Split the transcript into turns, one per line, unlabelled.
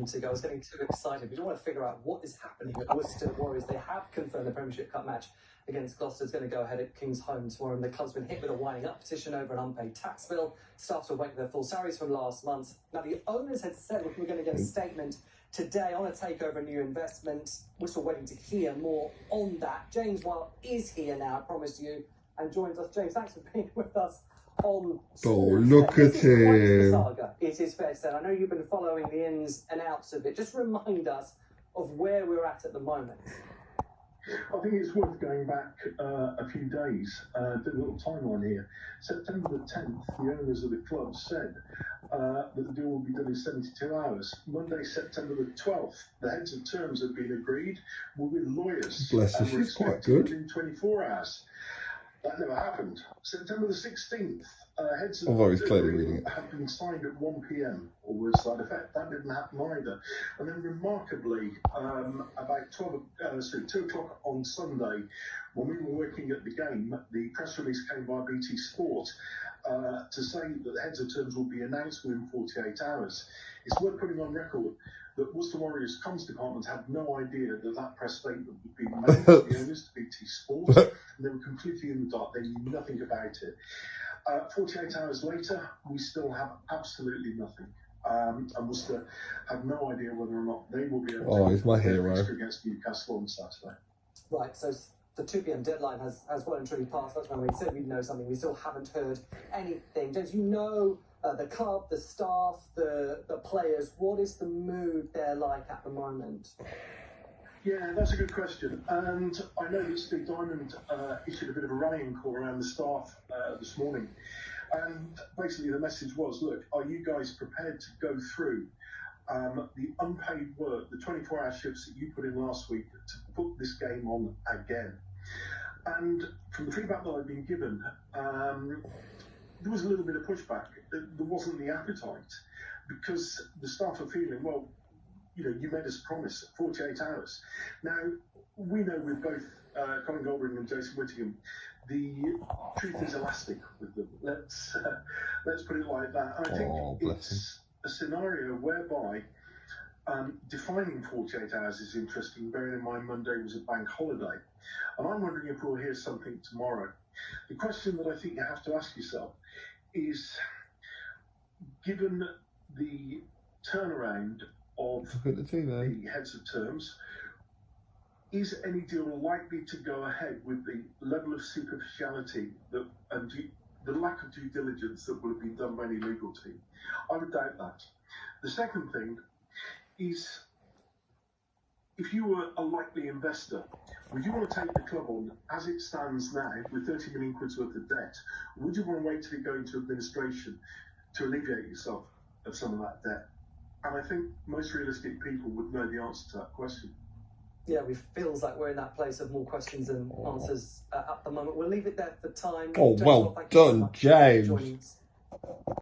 ago. I was getting too excited. We don't want to figure out what is happening at Worcester Warriors. They have confirmed the Premiership Cup match against Gloucester is going to go ahead at King's Home tomorrow, and the club's been hit with a winding up petition over an unpaid tax bill. Staff to await their full salaries from last month. Now, the owners had said we're going to get a statement today on a takeover new investment. We're still waiting to hear more on that. James Wild is here now, I promise you, and joins us. James, thanks for being with us on Sports
look
Day.
at him.
Saga, it is fair to say. I know you've been following the ins and outs of it. Just remind us of where we're at the moment.
I think it's worth going back a few days, do a little timeline here. September the 10th, the owners of the club said that the deal will be done in 72 hours. Monday, September the 12th, the heads of terms have been agreed with lawyers.
Bless her, she's quite good.
In 24 hours. That never happened. September the 16th, heads of
he's clearly reading it.
have been signed at 1 p.m. or words to that effect. That didn't happen either. And then remarkably, about 2 o'clock on Sunday, when we were working at the game, the press release came by BT Sport to say that the heads of terms will be announced within 48 hours. It's worth putting on record that Worcester Warriors comms department had no idea that that press statement would be made to the owners, to BT Sport, and they were completely in the dark. They knew nothing about it. 48 hours later, we still have absolutely nothing. And Worcester have no idea whether or not they will be able to
he's my hero.
against Newcastle on Saturday.
Right, so the 2 p.m. deadline has well and truly passed. That's when we said we'd know something. We still haven't heard anything. James, you know the club, the staff, the players. What is the mood they're like at the moment?
Yeah, that's a good question. And I know that Steve Diamond issued a bit of a rallying call around the staff this morning. And basically the message was, look, are you guys prepared to go through the unpaid work, the 24-hour shifts that you put in last week to put this game on again? And from the feedback that I've been given, there was a little bit of pushback. There wasn't the appetite because the staff are feeling, well, you know, you made us a promise, 48 hours. Now, we know with both Colin Goldring and Jason Whittingham, the truth is elastic with them. Let's put it like that. And I think it's a scenario whereby defining 48 hours is interesting, bearing in mind Monday was a bank holiday. And I'm wondering if we'll hear something tomorrow. The question that I think you have to ask yourself is, given the turnaround of the heads of terms, is any deal likely to go ahead with the level of superficiality that and the lack of due diligence that would have been done by any legal team? I would doubt that. The second thing is, if you were a likely investor, would you want to take the club on as it stands now with 30 million quid's worth of debt? Or would you want to wait till you go into administration to alleviate yourself of some of that debt? And I think most realistic people would know the answer to that question.
Yeah, it feels like we're in that place of more questions than answers at the moment. We'll leave it there for time.
Well done, James.